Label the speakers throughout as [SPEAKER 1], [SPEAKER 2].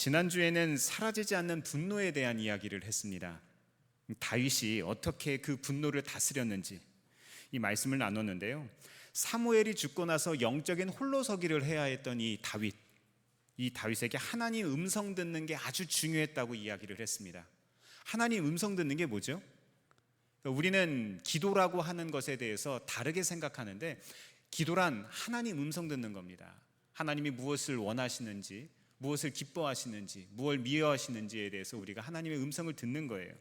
[SPEAKER 1] 지난주에는 사라지지 않는 분노에 대한 이야기를 했습니다. 다윗이 어떻게 그 분노를 다스렸는지 이 말씀을 나눴는데요. 사무엘이 죽고 나서 영적인 홀로서기를 해야 했던 이 다윗에게 하나님 음성 듣는 게 아주 중요했다고 이야기를 했습니다. 하나님 음성 듣는 게 뭐죠? 우리는 기도라고 하는 것에 대해서 다르게 생각하는데, 기도란 하나님 음성 듣는 겁니다. 하나님이 무엇을 원하시는지, 무엇을 기뻐하시는지, 무엇을 미워하시는지에 대해서 우리가 하나님의 음성을 듣는 거예요.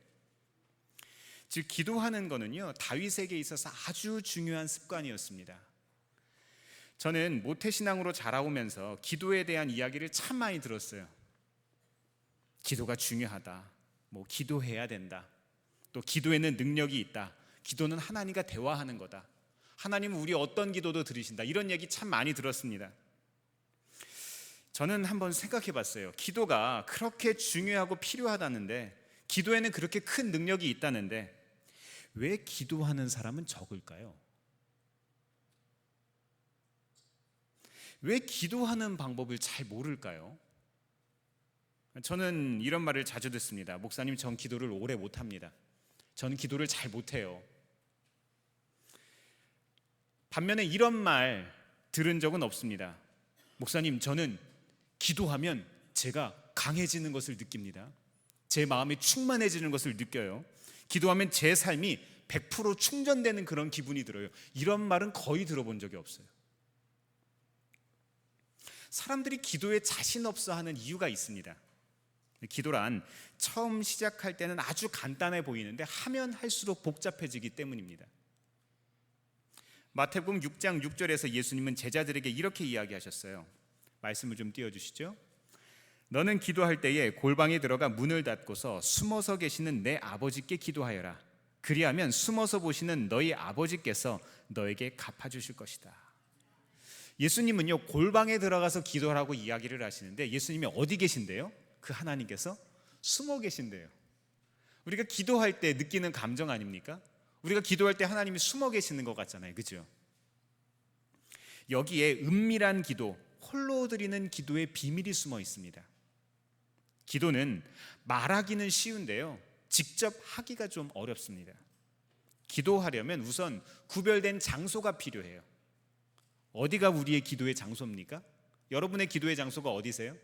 [SPEAKER 1] 즉, 기도하는 거는요, 다윗에게 있어서 아주 중요한 습관이었습니다. 저는 모태신앙으로 자라오면서 기도에 대한 이야기를 참 많이 들었어요. 기도가 중요하다, 기도해야 된다, 또 기도에는 능력이 있다, 기도는 하나님과 대화하는 거다, 하나님은 우리 어떤 기도도 들으신다, 이런 얘기 참 많이 들었습니다. 저는 한번 생각해 봤어요. 기도가 그렇게 중요하고 필요하다는데, 기도에는 그렇게 큰 능력이 있다는데, 왜 기도하는 사람은 적을까요? 왜 기도하는 방법을 잘 모를까요? 저는 이런 말을 자주 듣습니다. 목사님, 전 기도를 오래 못합니다. 전 기도를 잘 못해요. 반면에 이런 말 들은 적은 없습니다. 목사님, 저는 기도하면 제가 강해지는 것을 느낍니다. 제 마음이 충만해지는 것을 느껴요. 기도하면 제 삶이 100% 충전되는 그런 기분이 들어요. 이런 말은 거의 들어본 적이 없어요. 사람들이 기도에 자신 없어 하는 이유가 있습니다. 기도란 처음 시작할 때는 아주 간단해 보이는데 하면 할수록 복잡해지기 때문입니다. 마태복음 6장 6절에서 예수님은 제자들에게 이렇게 이야기하셨어요. 말씀을 좀 띄워주시죠. 너는 기도할 때에 골방에 들어가 문을 닫고서 숨어서 계시는 내 아버지께 기도하여라. 그리하면 숨어서 보시는 너희 아버지께서 너에게 갚아주실 것이다. 예수님은요, 골방에 들어가서 기도하라고 이야기를 하시는데, 예수님이 어디 계신데요? 그 하나님께서 숨어 계신대요. 우리가 기도할 때 느끼는 감정 아닙니까? 우리가 기도할 때 하나님이 숨어 계시는 것 같잖아요, 그죠? 여기에 은밀한 기도, 홀로 드리는 기도의 비밀이 숨어 있습니다. 기도는 말하기는 쉬운데요, 직접 하기가 좀 어렵습니다. 기도하려면 우선 구별된 장소가 필요해요. 어디가 우리의 기도의 장소입니까? 여러분의 기도의 장소가 어디세요?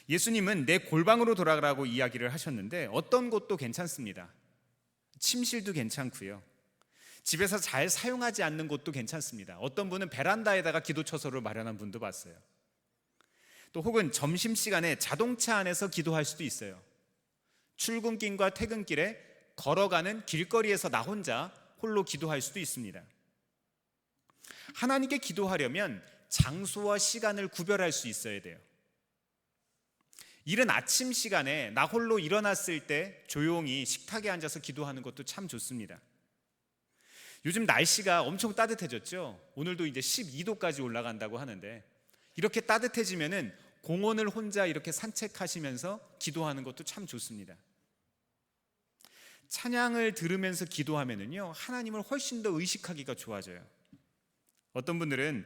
[SPEAKER 1] 예수님은 내 골방으로 돌아가라고 이야기를 하셨는데, 어떤 곳도 괜찮습니다. 침실도 괜찮고요, 집에서 잘 사용하지 않는 곳도 괜찮습니다. 어떤 분은 베란다에다가 기도처소를 마련한 분도 봤어요. 또 혹은 점심시간에 자동차 안에서 기도할 수도 있어요. 출근길과 퇴근길에 걸어가는 길거리에서 나 혼자 홀로 기도할 수도 있습니다. 하나님께 기도하려면 장소와 시간을 구별할 수 있어야 돼요. 이른 아침 시간에 나 홀로 일어났을 때 조용히 식탁에 앉아서 기도하는 것도 참 좋습니다. 요즘 날씨가 엄청 따뜻해졌죠. 오늘도 이제 12도까지 올라간다고 하는데, 이렇게 따뜻해지면은 공원을 혼자 이렇게 산책하시면서 기도하는 것도 참 좋습니다. 찬양을 들으면서 기도하면은요, 하나님을 훨씬 더 의식하기가 좋아져요. 어떤 분들은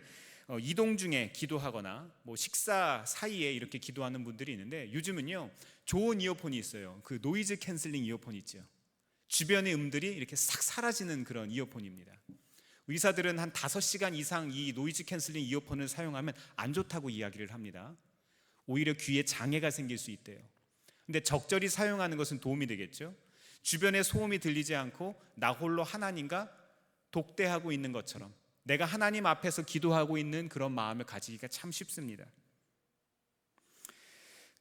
[SPEAKER 1] 이동 중에 기도하거나 식사 사이에 이렇게 기도하는 분들이 있는데, 요즘은요, 좋은 이어폰이 있어요. 그 노이즈 캔슬링 이어폰 있죠. 주변의 음들이 이렇게 싹 사라지는 그런 이어폰입니다. 의사들은 한 5시간 이상 이 노이즈 캔슬링 이어폰을 사용하면 안 좋다고 이야기를 합니다. 오히려 귀에 장애가 생길 수 있대요. 근데 적절히 사용하는 것은 도움이 되겠죠. 주변의 소음이 들리지 않고 나 홀로 하나님과 독대하고 있는 것처럼, 내가 하나님 앞에서 기도하고 있는 그런 마음을 가지기가 참 쉽습니다.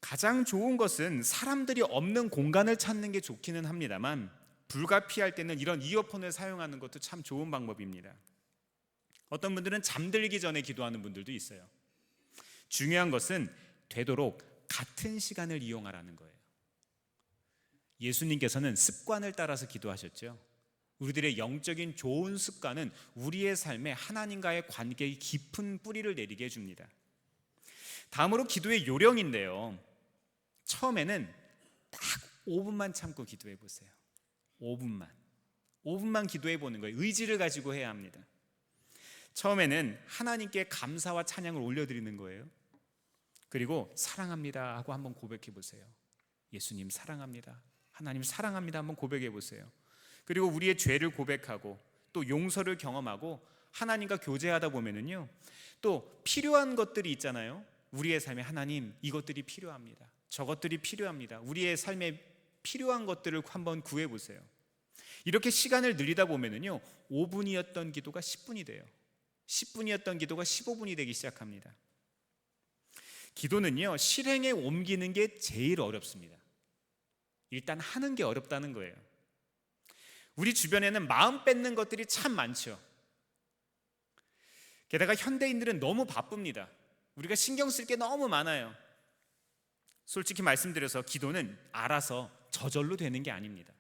[SPEAKER 1] 가장 좋은 것은 사람들이 없는 공간을 찾는 게 좋기는 합니다만, 불가피할 때는 이런 이어폰을 사용하는 것도 참 좋은 방법입니다. 어떤 분들은 잠들기 전에 기도하는 분들도 있어요. 중요한 것은 되도록 같은 시간을 이용하라는 거예요. 예수님께서는 습관을 따라서 기도하셨죠. 우리들의 영적인 좋은 습관은 우리의 삶에 하나님과의 관계의 깊은 뿌리를 내리게 해줍니다. 다음으로 기도의 요령인데요, 처음에는 딱 5분만 참고 기도해 보세요. 5분만 기도해 보는 거예요. 의지를 가지고 해야 합니다. 처음에는 하나님께 감사와 찬양을 올려드리는 거예요. 그리고 사랑합니다 하고 한번 고백해 보세요. 예수님 사랑합니다, 하나님 사랑합니다 한번 고백해 보세요. 그리고 우리의 죄를 고백하고 또 용서를 경험하고 하나님과 교제하다 보면은요, 또 필요한 것들이 있잖아요. 우리의 삶에 하나님 이것들이 필요합니다, 저것들이 필요합니다. 우리의 삶에 필요한 것들을 한번 구해보세요. 이렇게 시간을 늘리다 보면은요, 5분이었던 기도가 10분이 돼요. 10분이었던 기도가 15분이 되기 시작합니다. 기도는요, 실행에 옮기는 게 제일 어렵습니다. 일단 하는 게 어렵다는 거예요. 우리 주변에는 마음 뺏는 것들이 참 많죠. 게다가 현대인들은 너무 바쁩니다. 우리가 신경 쓸 게 너무 많아요. 솔직히 말씀드려서 기도는 알아서 저절로 되는 게 아닙니다.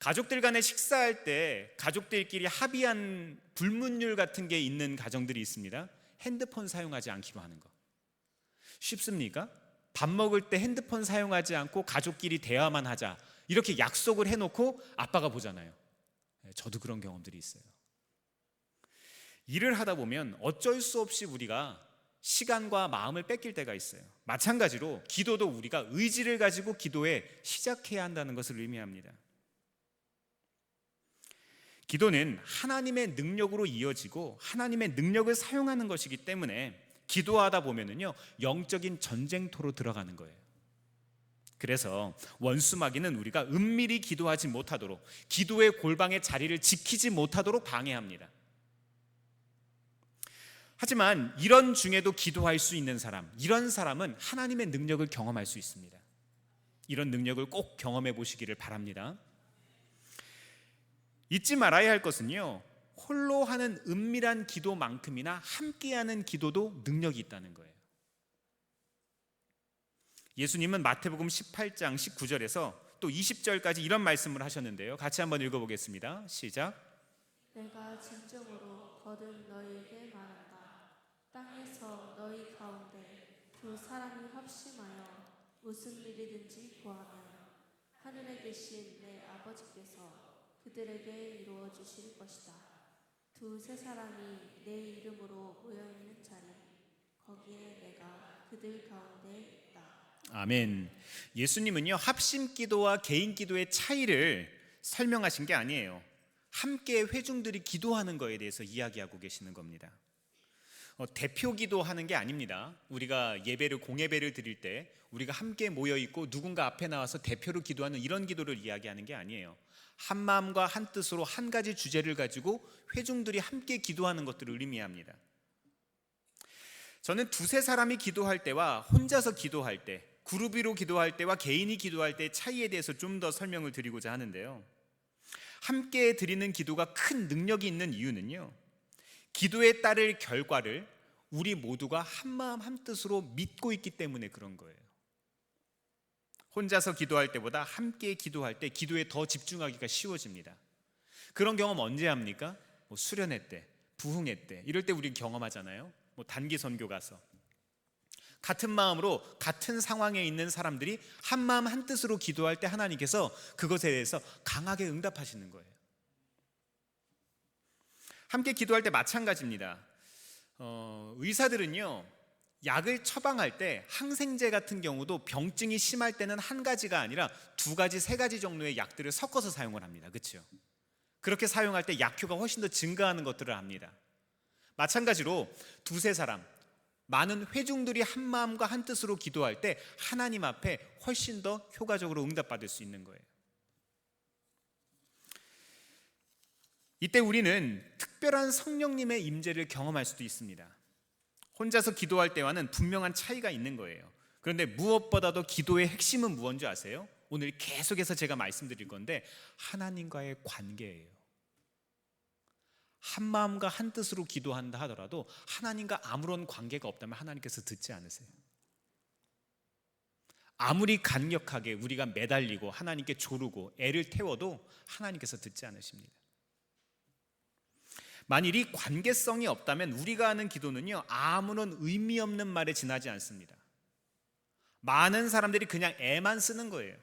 [SPEAKER 1] 가족들 간에 식사할 때 가족들끼리 합의한 불문율 같은 게 있는 가정들이 있습니다. 핸드폰 사용하지 않기로 하는 거. 쉽습니까? 밥 먹을 때 핸드폰 사용하지 않고 가족끼리 대화만 하자, 이렇게 약속을 해놓고 아빠가 보잖아요. 저도 그런 경험들이 있어요. 일을 하다 보면 어쩔 수 없이 우리가 시간과 마음을 뺏길 때가 있어요. 마찬가지로 기도도 우리가 의지를 가지고 기도에 시작해야 한다는 것을 의미합니다. 기도는 하나님의 능력으로 이어지고 하나님의 능력을 사용하는 것이기 때문에 기도하다 보면은요, 영적인 전쟁터로 들어가는 거예요. 그래서 원수마귀는 우리가 은밀히 기도하지 못하도록, 기도의 골방의 자리를 지키지 못하도록 방해합니다. 하지만 이런 중에도 기도할 수 있는 사람, 이런 사람은 하나님의 능력을 경험할 수 있습니다. 이런 능력을 꼭 경험해 보시기를 바랍니다. 잊지 말아야 할 것은요, 홀로 하는 은밀한 기도만큼이나 함께하는 기도도 능력이 있다는 거예요. 예수님은 마태복음 18장 19절에서 또 20절까지 이런 말씀을 하셨는데요, 같이 한번 읽어보겠습니다. 시작.
[SPEAKER 2] 내가 진정으로 거듭 너희에게 말한다. 땅에서 너희 가운데 두 사람이 합심하여 무슨 일이든지 구하면 하늘에 계신 내 아버지께서 그들에게 이루어 주실 것이다. 두세 사람이 내 이름으로 모여있는 자리, 거기에 내가 그들 가운데 있다.
[SPEAKER 1] 아멘. 예수님은요, 합심 기도와 개인 기도의 차이를 설명하신 게 아니에요. 함께 회중들이 기도하는 거에 대해서 이야기하고 계시는 겁니다. 대표 기도하는 게 아닙니다. 우리가 예배를, 공예배를 드릴 때 우리가 함께 모여 있고 누군가 앞에 나와서 대표로 기도하는 이런 기도를 이야기하는 게 아니에요. 한 마음과 한 뜻으로 한 가지 주제를 가지고 회중들이 함께 기도하는 것들을 의미합니다. 저는 두세 사람이 기도할 때와 혼자서 기도할 때, 그룹으로 기도할 때와 개인이 기도할 때의 차이에 대해서 좀 더 설명을 드리고자 하는데요, 함께 드리는 기도가 큰 능력이 있는 이유는요, 기도에 따를 결과를 우리 모두가 한마음 한뜻으로 믿고 있기 때문에 그런 거예요. 혼자서 기도할 때보다 함께 기도할 때 기도에 더 집중하기가 쉬워집니다. 그런 경험 언제 합니까? 수련회 때, 부흥회 때, 이럴 때 우리 경험하잖아요. 단기 선교 가서 같은 마음으로 같은 상황에 있는 사람들이 한마음 한뜻으로 기도할 때 하나님께서 그것에 대해서 강하게 응답하시는 거예요. 함께 기도할 때 마찬가지입니다. 의사들은요, 약을 처방할 때 항생제 같은 경우도 병증이 심할 때는 한 가지가 아니라 두 가지, 세 가지 종류의 약들을 섞어서 사용을 합니다. 그렇죠? 그렇게 사용할 때 약효가 훨씬 더 증가하는 것들을 압니다. 마찬가지로 두세 사람, 많은 회중들이 한 마음과 한 뜻으로 기도할 때 하나님 앞에 훨씬 더 효과적으로 응답받을 수 있는 거예요. 이때 우리는 특별한 성령님의 임재를 경험할 수도 있습니다. 혼자서 기도할 때와는 분명한 차이가 있는 거예요. 그런데 무엇보다도 기도의 핵심은 무엇인지 아세요? 오늘 계속해서 제가 말씀드릴 건데, 하나님과의 관계예요. 한 마음과 한 뜻으로 기도한다 하더라도 하나님과 아무런 관계가 없다면 하나님께서 듣지 않으세요. 아무리 강력하게 우리가 매달리고 하나님께 조르고 애를 태워도 하나님께서 듣지 않으십니다. 만일 이 관계성이 없다면 우리가 하는 기도는요, 아무런 의미 없는 말에 지나지 않습니다. 많은 사람들이 그냥 애만 쓰는 거예요.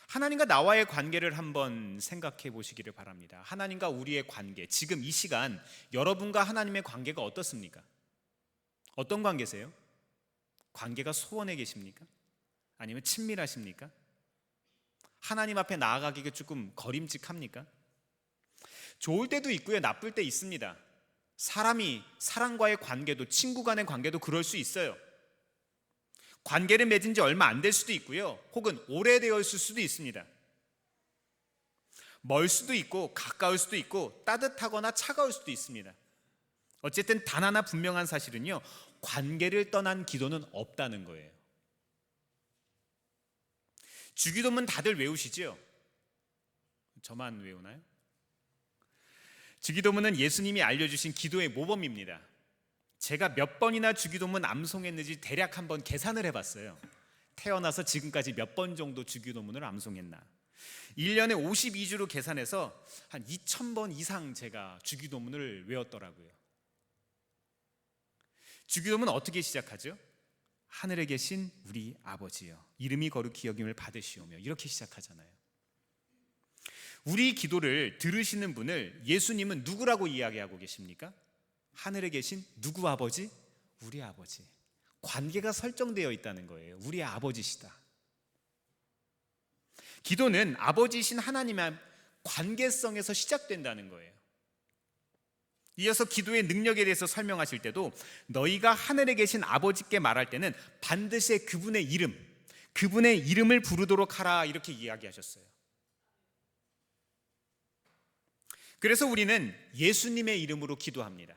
[SPEAKER 1] 하나님과 나와의 관계를 한번 생각해 보시기를 바랍니다. 하나님과 우리의 관계, 지금 이 시간 여러분과 하나님의 관계가 어떻습니까? 어떤 관계세요? 관계가 소원해 계십니까? 아니면 친밀하십니까? 하나님 앞에 나아가기가 조금 거림직합니까? 좋을 때도 있고요, 나쁠 때 있습니다. 사람이 사람과의 관계도, 친구 간의 관계도 그럴 수 있어요. 관계를 맺은 지 얼마 안 될 수도 있고요, 혹은 오래되었을 수도 있습니다. 멀 수도 있고 가까울 수도 있고 따뜻하거나 차가울 수도 있습니다. 어쨌든 단 하나 분명한 사실은요, 관계를 떠난 기도는 없다는 거예요. 주기도문 다들 외우시죠? 저만 외우나요? 주기도문은 예수님이 알려주신 기도의 모범입니다. 제가 몇 번이나 주기도문 암송했는지 대략 한번 계산을 해봤어요. 태어나서 지금까지 몇 번 정도 주기도문을 암송했나. 1년에 52주로 계산해서 한 2000번 이상 제가 주기도문을 외웠더라고요. 주기도문 어떻게 시작하죠? 하늘에 계신 우리 아버지여, 이름이 거룩히 여김을 받으시오며, 이렇게 시작하잖아요. 우리 기도를 들으시는 분을 예수님은 누구라고 이야기하고 계십니까? 하늘에 계신 누구 아버지? 우리 아버지. 관계가 설정되어 있다는 거예요. 우리 아버지시다. 기도는 아버지이신 하나님의 관계성에서 시작된다는 거예요. 이어서 기도의 능력에 대해서 설명하실 때도 너희가 하늘에 계신 아버지께 말할 때는 반드시 그분의 이름을 부르도록 하라, 이렇게 이야기하셨어요. 그래서 우리는 예수님의 이름으로 기도합니다.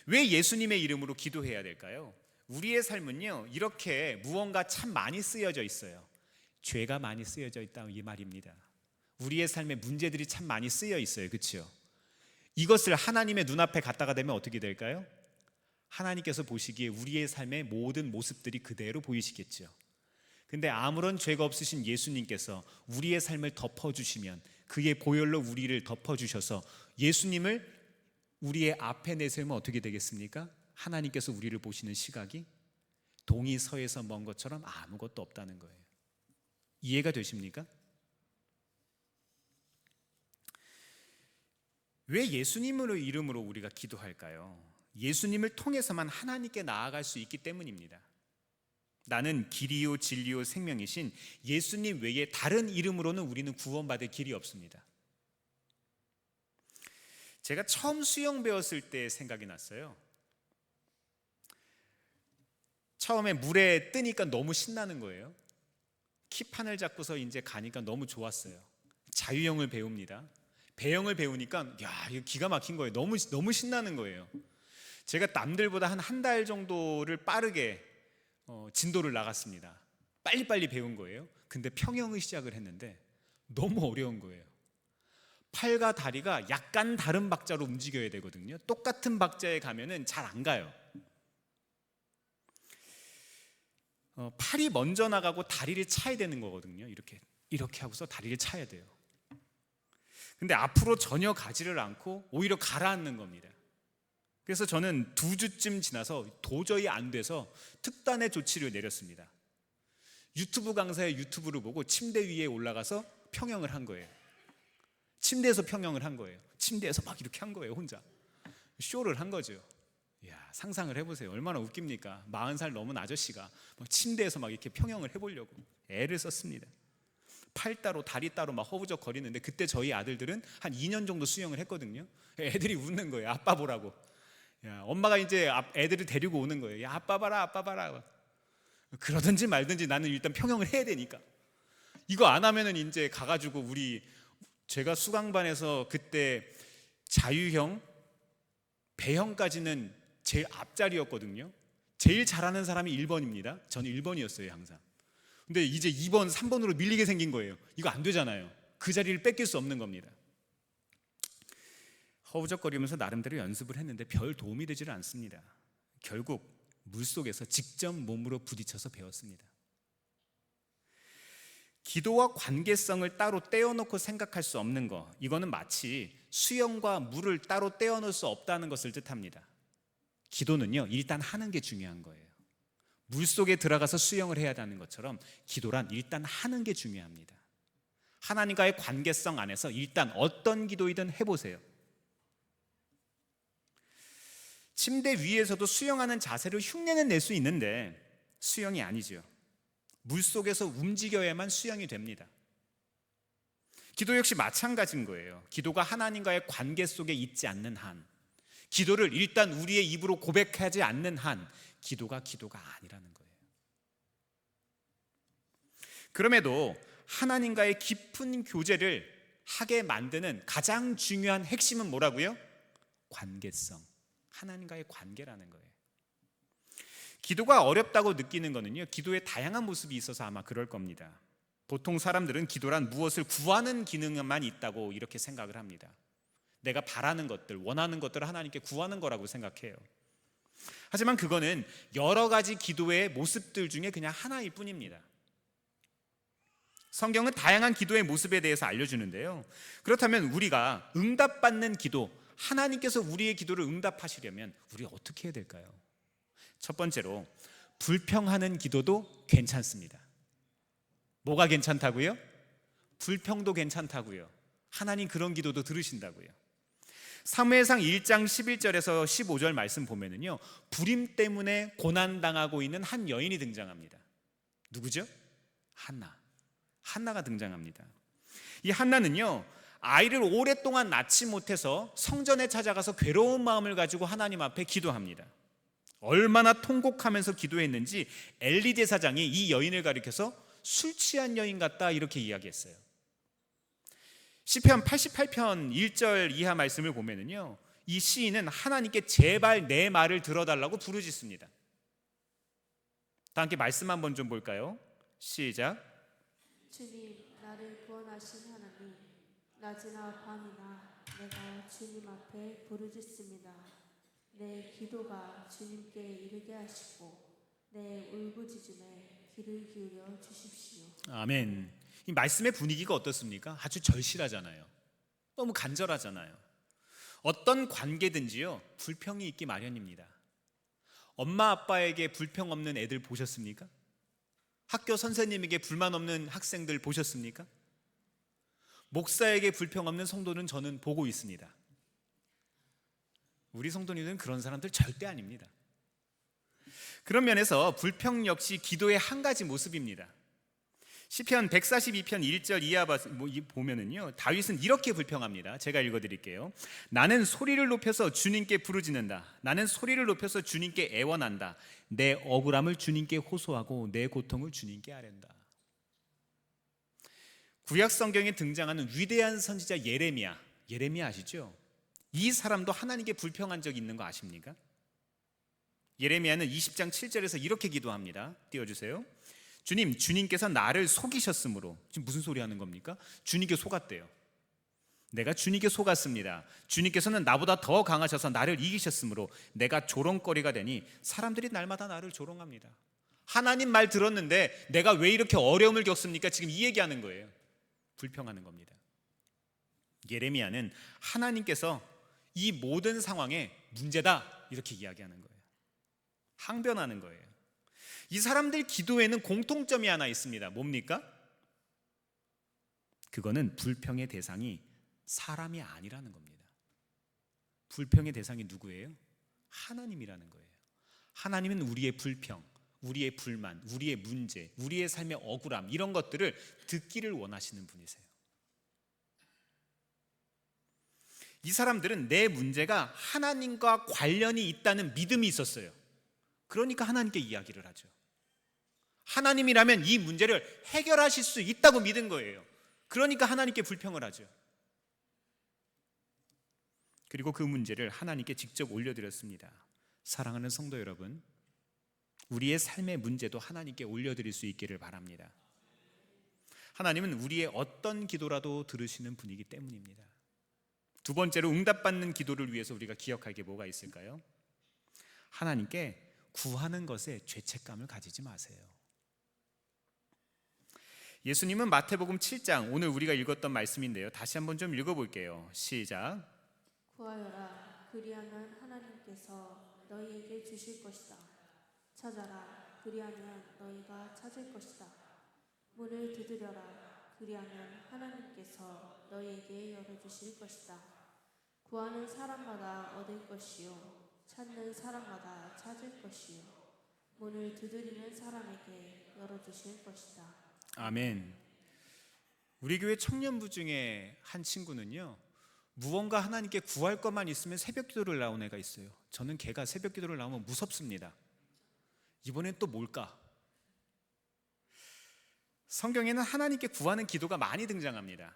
[SPEAKER 1] 왜 예수님의 이름으로 기도해야 될까요? 우리의 삶은요, 이렇게 무언가 참 많이 쓰여져 있어요. 죄가 많이 쓰여져 있다, 이 말입니다. 우리의 삶에 문제들이 참 많이 쓰여 있어요. 그렇죠? 이것을 하나님의 눈앞에 갖다가 대면 어떻게 될까요? 하나님께서 보시기에 우리의 삶의 모든 모습들이 그대로 보이시겠죠. 근데 아무런 죄가 없으신 예수님께서 우리의 삶을 덮어주시면, 그의 보혈로 우리를 덮어주셔서 예수님을 우리의 앞에 내세우면 어떻게 되겠습니까? 하나님께서 우리를 보시는 시각이 동이 서에서 먼 것처럼 아무것도 없다는 거예요. 이해가 되십니까? 왜 예수님의 이름으로 우리가 기도할까요? 예수님을 통해서만 하나님께 나아갈 수 있기 때문입니다. 나는 길이요 진리요 생명이신 예수님 외에 다른 이름으로는 우리는 구원받을 길이 없습니다. 제가 처음 수영 배웠을 때 생각이 났어요. 처음에 물에 뜨니까 너무 신나는 거예요. 키판을 잡고서 이제 가니까 너무 좋았어요. 자유형을 배웁니다. 배영을 배우니까 이거 기가 막힌 거예요. 너무 신나는 거예요. 제가 남들보다 한 달 정도를 빠르게 진도를 나갔습니다. 빨리빨리 배운 거예요. 근데 평영을 시작을 했는데 너무 어려운 거예요. 팔과 다리가 약간 다른 박자로 움직여야 되거든요. 똑같은 박자에 가면은 잘 안 가요. 팔이 먼저 나가고 다리를 차야 되는 거거든요. 이렇게 하고서 다리를 차야 돼요. 근데 앞으로 전혀 가지를 않고 오히려 가라앉는 겁니다. 그래서 저는 2주쯤 지나서 도저히 안 돼서 특단의 조치를 내렸습니다. 유튜브 강사의 유튜브를 보고 침대 위에 올라가서 평영을 한 거예요. 침대에서 평영을 한 거예요. 침대에서 막 이렇게 한 거예요. 혼자 쇼를 한 거죠. 이야, 상상을 해보세요. 얼마나 웃깁니까? 40살 넘은 아저씨가 막 침대에서 막 이렇게 평영을 해보려고 애를 썼습니다. 팔 따로 다리 따로 막 허우적 거리는데, 그때 저희 아들들은 한 2년 정도 수영을 했거든요. 애들이 웃는 거예요. 아빠 보라고. 야, 엄마가 이제 애들을 데리고 오는 거예요. 야, 아빠 봐라, 아빠 봐라. 그러든지 말든지 나는 일단 평영을 해야 되니까. 이거 안 하면은 이제 가가지고 제가 수강반에서 그때 자유형, 배형까지는 제일 앞자리였거든요. 제일 잘하는 사람이 1번입니다. 저는 1번이었어요, 항상. 근데 이제 2번, 3번으로 밀리게 생긴 거예요. 이거 안 되잖아요. 그 자리를 뺏길 수 없는 겁니다. 허우적거리면서 나름대로 연습을 했는데 별 도움이 되지를 않습니다. 결국 물속에서 직접 몸으로 부딪혀서 배웠습니다. 기도와 관계성을 따로 떼어놓고 생각할 수 없는 거, 이거는 마치 수영과 물을 따로 떼어놓을 수 없다는 것을 뜻합니다. 기도는요, 일단 하는 게 중요한 거예요. 물속에 들어가서 수영을 해야 하는 것처럼 기도란 일단 하는 게 중요합니다. 하나님과의 관계성 안에서 일단 어떤 기도이든 해보세요. 침대 위에서도 수영하는 자세로 흉내는 낼 수 있는데 수영이 아니죠. 물속에서 움직여야만 수영이 됩니다. 기도 역시 마찬가지인 거예요. 기도가 하나님과의 관계 속에 있지 않는 한, 기도를 일단 우리의 입으로 고백하지 않는 한 기도가 아니라는 거예요. 그럼에도 하나님과의 깊은 교제를 하게 만드는 가장 중요한 핵심은 뭐라고요? 관계성, 하나님과의 관계라는 거예요. 기도가 어렵다고 느끼는 거는요, 기도에 다양한 모습이 있어서 아마 그럴 겁니다. 보통 사람들은 기도란 무엇을 구하는 기능만 있다고 이렇게 생각을 합니다. 내가 바라는 것들, 원하는 것들을 하나님께 구하는 거라고 생각해요. 하지만 그거는 여러 가지 기도의 모습들 중에 그냥 하나일 뿐입니다. 성경은 다양한 기도의 모습에 대해서 알려주는데요. 그렇다면 우리가 응답받는 기도, 하나님께서 우리의 기도를 응답하시려면 우리가 어떻게 해야 될까요? 첫 번째로 불평하는 기도도 괜찮습니다. 뭐가 괜찮다고요? 불평도 괜찮다고요. 하나님 그런 기도도 들으신다고요. 사무엘상 1장 11절에서 15절 말씀 보면은요, 불임 때문에 고난당하고 있는 한 여인이 등장합니다. 누구죠? 한나가 등장합니다. 이 한나는요, 아이를 오랫동안 낳지 못해서 성전에 찾아가서 괴로운 마음을 가지고 하나님 앞에 기도합니다. 얼마나 통곡하면서 기도했는지 엘리 제사장이 이 여인을 가리켜서 술 취한 여인 같다 이렇게 이야기했어요. 시편 88편 1절 이하 말씀을 보면은요, 이 시인은 하나님께 제발 내 말을 들어달라고 부르짖습니다. 다 함께 말씀 한번 좀 볼까요? 시작.
[SPEAKER 2] 주님, 나를 구원하신 하나님, 낮이나 밤이나 내가 주님 앞에 부르짖습니다. 내 기도가 주님께 이르게 하시고 내 울부짖음에 귀를 기울여 주십시오.
[SPEAKER 1] 아멘. 이 말씀의 분위기가 어떻습니까? 아주 절실하잖아요. 너무 간절하잖아요. 어떤 관계든지요, 불평이 있기 마련입니다. 엄마 아빠에게 불평 없는 애들 보셨습니까? 학교 선생님에게 불만 없는 학생들 보셨습니까? 목사에게 불평 없는 성도는 저는 보고 있습니다. 우리 성도님들은 그런 사람들 절대 아닙니다. 그런 면에서 불평 역시 기도의 한 가지 모습입니다. 시편 142편 1절 이하 보면은요, 다윗은 이렇게 불평합니다. 제가 읽어드릴게요. 나는 소리를 높여서 주님께 부르짖는다. 나는 소리를 높여서 주님께 애원한다. 내 억울함을 주님께 호소하고 내 고통을 주님께 아랜다. 구약 성경에 등장하는 위대한 선지자 예레미야 아시죠? 이 사람도 하나님께 불평한 적이 있는 거 아십니까? 예레미야는 20장 7절에서 이렇게 기도합니다. 띄워주세요. 주님께서 나를 속이셨으므로. 지금 무슨 소리 하는 겁니까? 주님께 속았대요. 내가 주님께 속았습니다. 주님께서는 나보다 더 강하셔서 나를 이기셨으므로 내가 조롱거리가 되니 사람들이 날마다 나를 조롱합니다. 하나님 말 들었는데 내가 왜 이렇게 어려움을 겪습니까? 지금 이 얘기하는 거예요. 불평하는 겁니다. 예레미야는 하나님께서 이 모든 상황에 문제다 이렇게 이야기하는 거예요. 항변하는 거예요. 이 사람들 기도에는 공통점이 하나 있습니다. 뭡니까? 그거는 불평의 대상이 사람이 아니라는 겁니다. 불평의 대상이 누구예요? 하나님이라는 거예요. 하나님은 우리의 불평, 우리의 불만, 우리의 문제, 우리의 삶의 억울함 이런 것들을 듣기를 원하시는 분이세요. 이 사람들은 내 문제가 하나님과 관련이 있다는 믿음이 있었어요. 그러니까 하나님께 이야기를 하죠. 하나님이라면 이 문제를 해결하실 수 있다고 믿은 거예요. 그러니까 하나님께 불평을 하죠. 그리고 그 문제를 하나님께 직접 올려드렸습니다. 사랑하는 성도 여러분, 우리의 삶의 문제도 하나님께 올려드릴 수 있기를 바랍니다. 하나님은 우리의 어떤 기도라도 들으시는 분이기 때문입니다. 두 번째로 응답받는 기도를 위해서 우리가 기억할 게 뭐가 있을까요? 하나님께 구하는 것에 죄책감을 가지지 마세요. 예수님은 마태복음 7장, 오늘 우리가 읽었던 말씀인데요, 다시 한번 좀 읽어볼게요. 시작.
[SPEAKER 2] 구하여라, 그리하면 하나님께서 너희에게 주실 것이다. 찾아라, 그리하면 너희가 찾을 것이다. 문을 두드려라, 그리하면 하나님께서 너희에게 열어주실 것이다. 구하는 사람마다 얻을 것이요, 찾는 사람마다 찾을 것이요 문을 두드리는 사람에게 열어주실 것이다.
[SPEAKER 1] 아멘. 우리 교회 청년부 중에 한 친구는요, 무언가 하나님께 구할 것만 있으면 새벽 기도를 나온 애가 있어요. 저는 걔가 새벽 기도를 나오면 무섭습니다. 이번엔 또 뭘까? 성경에는 하나님께 구하는 기도가 많이 등장합니다.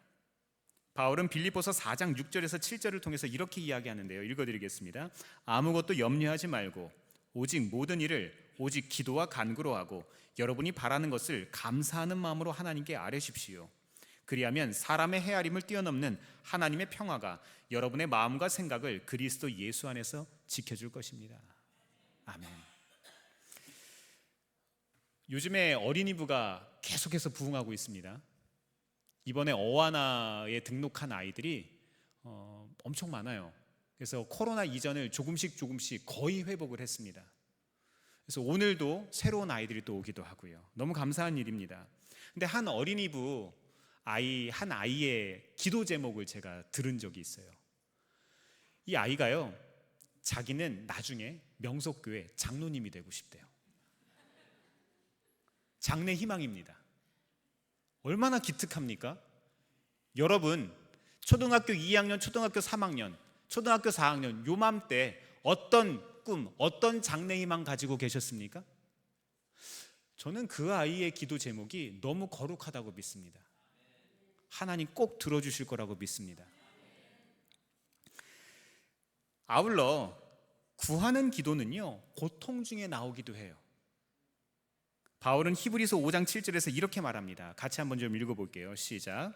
[SPEAKER 1] 바울은 빌립보서 4장 6절에서 7절을 통해서 이렇게 이야기하는데요. 읽어드리겠습니다. 아무것도 염려하지 말고 오직 모든 일을 오직 기도와 간구로 하고 여러분이 바라는 것을 감사하는 마음으로 하나님께 아뢰십시오. 그리하면 사람의 헤아림을 뛰어넘는 하나님의 평화가 여러분의 마음과 생각을 그리스도 예수 안에서 지켜줄 것입니다. 아멘. 요즘에 어린이부가 계속해서 부흥하고 있습니다. 이번에 어와나에 등록한 아이들이 엄청 많아요. 그래서 코로나 이전을 조금씩 거의 회복을 했습니다. 그래서 오늘도 새로운 아이들이 또 오기도 하고요. 너무 감사한 일입니다. 근데 한 어린이부 한 아이의 기도 제목을 제가 들은 적이 있어요. 이 아이가요, 자기는 나중에 명석교회 장로님이 되고 싶대요. 장래 희망입니다. 얼마나 기특합니까? 여러분, 초등학교 2학년, 초등학교 3학년, 초등학교 4학년 요맘때 어떤 꿈, 어떤 장래 희망 가지고 계셨습니까? 저는 그 아이의 기도 제목이 너무 거룩하다고 믿습니다. 하나님 꼭 들어주실 거라고 믿습니다. 아울러 구하는 기도는요, 고통 중에 나오기도 해요. 바울은 히브리서 5장 7절에서 이렇게 말합니다. 같이 한번 좀 읽어볼게요. 시작.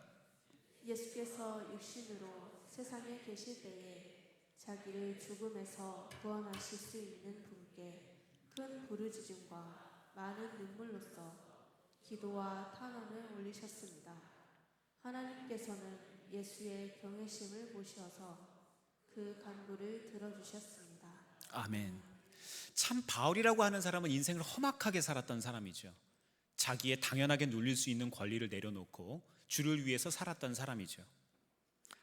[SPEAKER 2] 예수께서 육신으로 세상에 계실 때에 자기를 죽음에서 구원하실 수 있는 분께 큰 부르짖음과 많은 눈물로써 기도와 탄원을 올리셨습니다. 하나님께서는 예수의 경외심을 보셔서 그 간구를 들어주셨습니다.
[SPEAKER 1] 아멘. 참 바울이라고 하는 사람은 인생을 험악하게 살았던 사람이죠. 자기의 당연하게 누릴 수 있는 권리를 내려놓고 주를 위해서 살았던 사람이죠.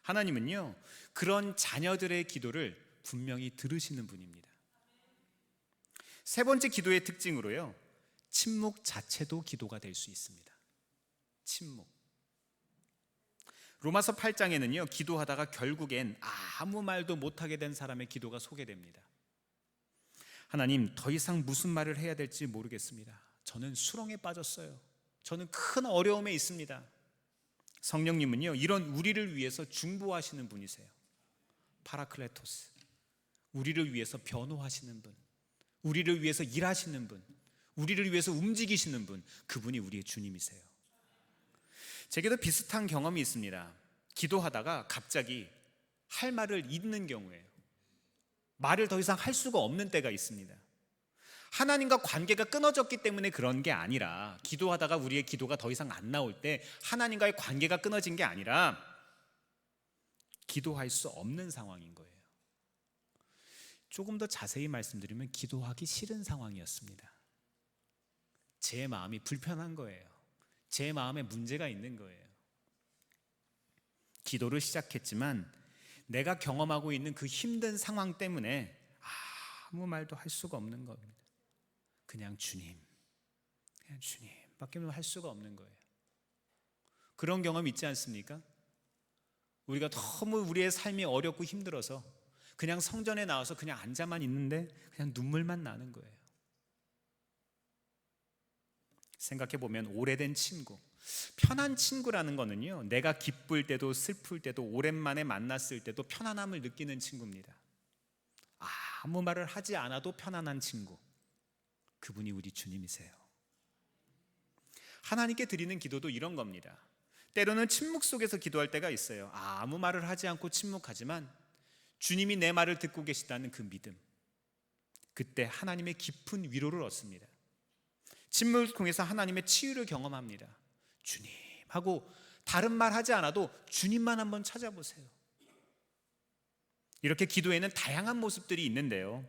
[SPEAKER 1] 하나님은요, 그런 자녀들의 기도를 분명히 들으시는 분입니다. 세 번째 기도의 특징으로요, 침묵 자체도 기도가 될 수 있습니다. 침묵. 로마서 8장에는요, 기도하다가 결국엔 아무 말도 못하게 된 사람의 기도가 소개됩니다. 하나님, 더 이상 무슨 말을 해야 될지 모르겠습니다. 저는 수렁에 빠졌어요. 저는 큰 어려움에 있습니다. 성령님은요, 이런 우리를 위해서 중보하시는 분이세요. 파라클레토스. 우리를 위해서 변호하시는 분, 우리를 위해서 일하시는 분, 우리를 위해서 움직이시는 분, 그분이 우리의 주님이세요. 제게도 비슷한 경험이 있습니다. 기도하다가 갑자기 할 말을 잃는 경우에요. 말을 더 이상 할 수가 없는 때가 있습니다. 하나님과 관계가 끊어졌기 때문에 그런 게 아니라, 기도하다가 우리의 기도가 더 이상 안 나올 때 하나님과의 관계가 끊어진 게 아니라 기도할 수 없는 상황인 거예요. 조금 더 자세히 말씀드리면 기도하기 싫은 상황이었습니다. 제 마음이 불편한 거예요. 제 마음에 문제가 있는 거예요. 기도를 시작했지만 내가 경험하고 있는 그 힘든 상황 때문에 아무 말도 할 수가 없는 겁니다. 그냥 주님 밖에 할 수가 없는 거예요. 그런 경험 있지 않습니까? 우리가 너무 우리의 삶이 어렵고 힘들어서 그냥 성전에 나와서 그냥 앉아만 있는데 그냥 눈물만 나는 거예요. 생각해보면 오래된 친구, 편한 친구라는 거는요, 내가 기쁠 때도 슬플 때도 오랜만에 만났을 때도 편안함을 느끼는 친구입니다. 아무 말을 하지 않아도 편안한 친구, 그분이 우리 주님이세요. 하나님께 드리는 기도도 이런 겁니다. 때로는 침묵 속에서 기도할 때가 있어요. 아무 말을 하지 않고 침묵하지만 주님이 내 말을 듣고 계시다는 그 믿음, 그때 하나님의 깊은 위로를 얻습니다. 침묵을 통해서 하나님의 치유를 경험합니다. 주님 하고 다른 말 하지 않아도 주님만 한번 찾아보세요. 이렇게 기도에는 다양한 모습들이 있는데요,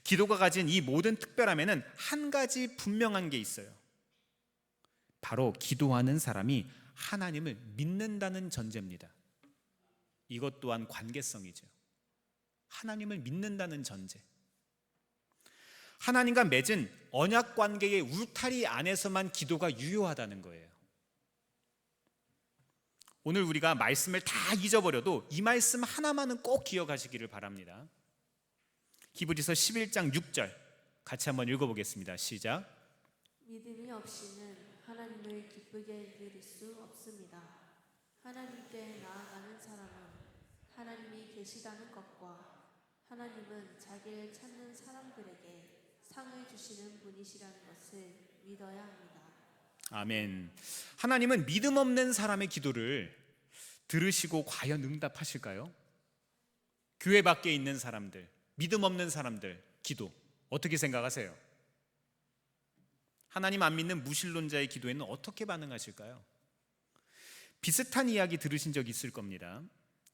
[SPEAKER 1] 기도가 가진 이 모든 특별함에는 한 가지 분명한 게 있어요. 바로 기도하는 사람이 하나님을 믿는다는 전제입니다. 이것 또한 관계성이죠. 하나님을 믿는다는 전제. 하나님과 맺은 언약 관계의 울타리 안에서만 기도가 유효하다는 거예요. 오늘 우리가 말씀을 다 잊어버려도 이 말씀 하나만은 꼭 기억하시기를 바랍니다. 히브리서 11장 6절 같이 한번 읽어보겠습니다. 시작.
[SPEAKER 2] 믿음이 없이는 하나님을 기쁘게 이길 수 없습니다. 하나님께 나아가는 사람은 하나님이 계시다는 것과 하나님은 자기를 찾는 사람들에게 상을 주시는 분이시라는 것을 믿어야 합니다.
[SPEAKER 1] 아멘. 하나님은 믿음 없는 사람의 기도를 들으시고 과연 응답하실까요? 교회 밖에 있는 사람들, 믿음 없는 사람들 기도 어떻게 생각하세요? 하나님 안 믿는 무신론자의 기도에는 어떻게 반응하실까요? 비슷한 이야기 들으신 적 있을 겁니다.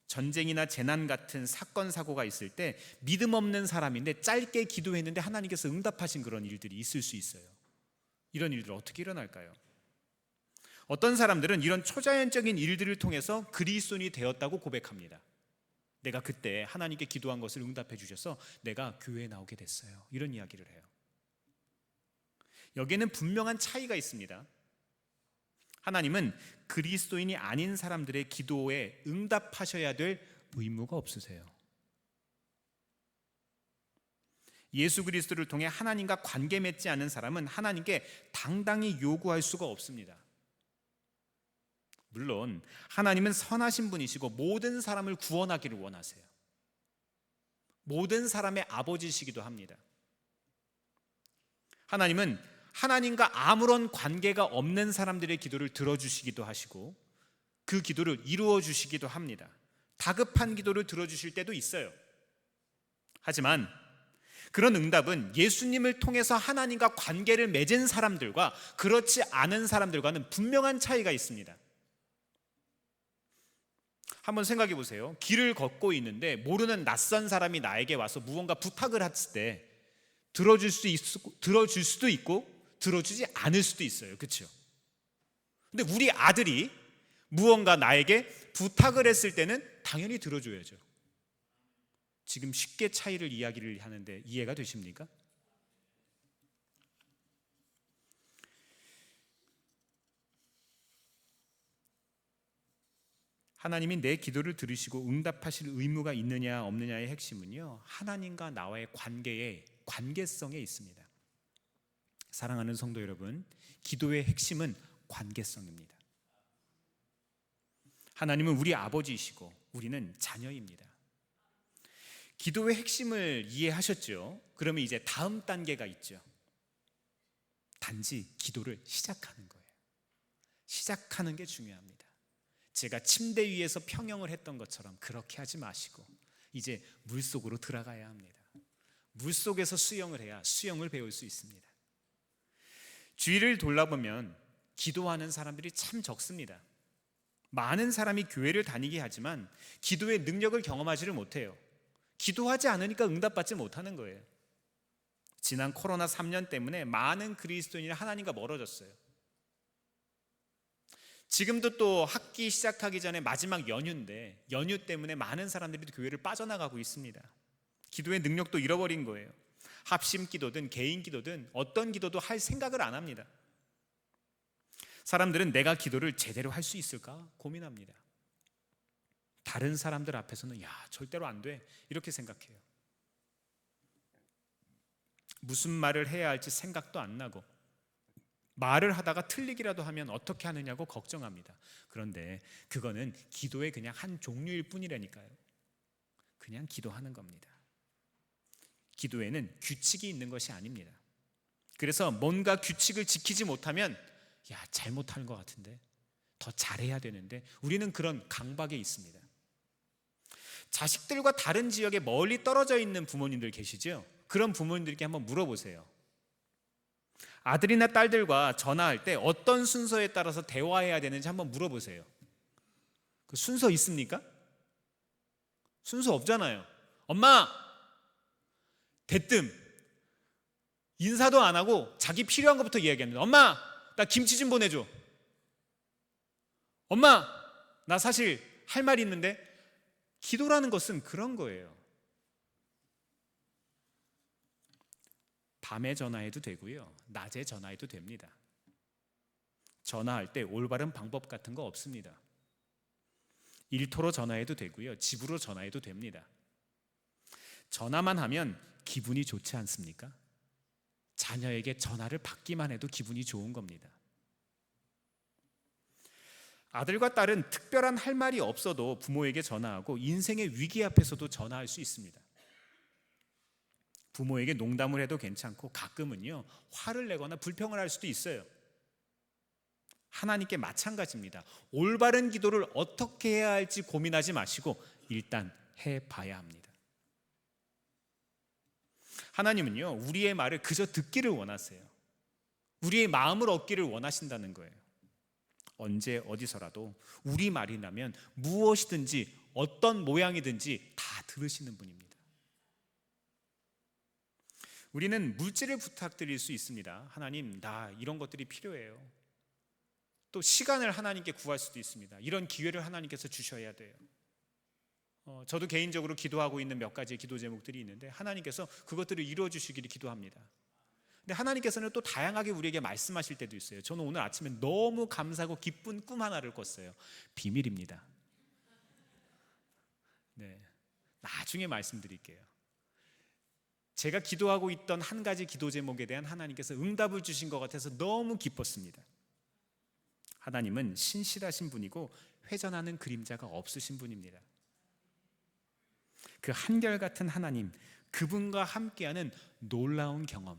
[SPEAKER 1] 전쟁이나 재난 같은 사건 사고가 있을 때 믿음 없는 사람인데 짧게 기도했는데 하나님께서 응답하신 그런 일들이 있을 수 있어요. 이런 일들 어떻게 일어날까요? 어떤 사람들은 이런 초자연적인 일들을 통해서 그리스도인이 되었다고 고백합니다. 내가 그때 하나님께 기도한 것을 응답해 주셔서 내가 교회에 나오게 됐어요. 이런 이야기를 해요. 여기에는 분명한 차이가 있습니다. 하나님은 그리스도인이 아닌 사람들의 기도에 응답하셔야 될 의무가 없으세요. 예수 그리스도를 통해 하나님과 관계 맺지 않은 사람은 하나님께 당당히 요구할 수가 없습니다. 물론 하나님은 선하신 분이시고 모든 사람을 구원하기를 원하세요. 모든 사람의 아버지시기도 합니다. 하나님은 하나님과 아무런 관계가 없는 사람들의 기도를 들어주시기도 하시고 그 기도를 이루어 주시기도 합니다. 다급한 기도를 들어주실 때도 있어요. 하지만 그런 응답은 예수님을 통해서 하나님과 관계를 맺은 사람들과 그렇지 않은 사람들과는 분명한 차이가 있습니다. 한번 생각해 보세요. 길을 걷고 있는데 모르는 낯선 사람이 나에게 와서 무언가 부탁을 했을 때 들어줄 수도 있고 들어주지 않을 수도 있어요. 그렇죠? 근데 우리 아들이 무언가 나에게 부탁을 했을 때는 당연히 들어줘야죠. 지금 쉽게 차이를 이야기를 하는데 이해가 되십니까? 하나님이 내 기도를 들으시고 응답하실 의무가 있느냐 없느냐의 핵심은요, 하나님과 나와의 관계성에 있습니다. 사랑하는 성도 여러분, 기도의 핵심은 관계성입니다. 하나님은 우리 아버지이시고 우리는 자녀입니다. 기도의 핵심을 이해하셨죠? 그러면 이제 다음 단계가 있죠. 단지 기도를 시작하는 거예요. 시작하는 게 중요합니다. 제가 침대 위에서 평영을 했던 것처럼 그렇게 하지 마시고 이제 물속으로 들어가야 합니다. 물속에서 수영을 해야 수영을 배울 수 있습니다. 주위를 돌아보면 기도하는 사람들이 참 적습니다. 많은 사람이 교회를 다니게 하지만 기도의 능력을 경험하지를 못해요. 기도하지 않으니까 응답받지 못하는 거예요. 지난 코로나 3년 때문에 많은 그리스도인이 하나님과 멀어졌어요. 지금도 또 학기 시작하기 전에 마지막 연휴인데 연휴 때문에 많은 사람들이 교회를 빠져나가고 있습니다. 기도의 능력도 잃어버린 거예요. 합심 기도든 개인 기도든 어떤 기도도 할 생각을 안 합니다. 사람들은 내가 기도를 제대로 할 수 있을까 고민합니다. 다른 사람들 앞에서는 야 절대로 안 돼 이렇게 생각해요. 무슨 말을 해야 할지 생각도 안 나고 말을 하다가 틀리기라도 하면 어떻게 하느냐고 걱정합니다. 그런데 그거는 기도의 그냥 한 종류일 뿐이라니까요. 그냥 기도하는 겁니다. 기도에는 규칙이 있는 것이 아닙니다. 그래서 뭔가 규칙을 지키지 못하면 야 잘못하는 것 같은데 더 잘해야 되는데 우리는 그런 강박에 있습니다. 자식들과 다른 지역에 멀리 떨어져 있는 부모님들 계시죠? 그런 부모님들께 한번 물어보세요. 아들이나 딸들과 전화할 때 어떤 순서에 따라서 대화해야 되는지 한번 물어보세요. 그 순서 있습니까? 순서 없잖아요. 엄마! 대뜸 인사도 안 하고 자기 필요한 것부터 이야기합니다. 엄마! 나 김치 좀 보내줘. 엄마! 나 사실 할 말이 있는데. 기도라는 것은 그런 거예요. 밤에 전화해도 되고요, 낮에 전화해도 됩니다. 전화할 때 올바른 방법 같은 거 없습니다. 일터로 전화해도 되고요, 집으로 전화해도 됩니다. 전화만 하면 기분이 좋지 않습니까? 자녀에게 전화를 받기만 해도 기분이 좋은 겁니다. 아들과 딸은 특별한 할 말이 없어도 부모에게 전화하고 인생의 위기 앞에서도 전화할 수 있습니다. 부모에게 농담을 해도 괜찮고 가끔은요, 화를 내거나 불평을 할 수도 있어요. 하나님께 마찬가지입니다. 올바른 기도를 어떻게 해야 할지 고민하지 마시고 일단 해봐야 합니다. 하나님은요, 우리의 말을 그저 듣기를 원하세요. 우리의 마음을 얻기를 원하신다는 거예요. 언제 어디서라도 우리 말이 나면 무엇이든지 어떤 모양이든지 다 들으시는 분입니다. 우리는 물질을 부탁드릴 수 있습니다. 하나님, 나 이런 것들이 필요해요. 또 시간을 하나님께 구할 수도 있습니다. 이런 기회를 하나님께서 주셔야 돼요. 저도 개인적으로 기도하고 있는 몇 가지의 기도 제목들이 있는데 하나님께서 그것들을 이루어 주시기를 기도합니다. 근데 하나님께서는 또 다양하게 우리에게 말씀하실 때도 있어요. 저는 오늘 아침에 너무 감사하고 기쁜 꿈 하나를 꿨어요. 비밀입니다. 네, 나중에 말씀드릴게요. 제가 기도하고 있던 한 가지 기도 제목에 대한 하나님께서 응답을 주신 것 같아서 너무 기뻤습니다. 하나님은 신실하신 분이고 회전하는 그림자가 없으신 분입니다. 그 한결같은 하나님, 그분과 함께하는 놀라운 경험,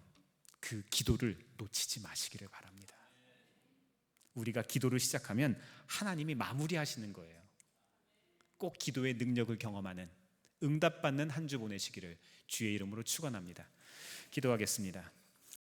[SPEAKER 1] 그 기도를 놓치지 마시기를 바랍니다. 우리가 기도를 시작하면 하나님이 마무리하시는 거예요. 꼭 기도의 능력을 경험하는, 응답받는 한 주 보내시기를 주의 이름으로 축원합니다. 기도하겠습니다.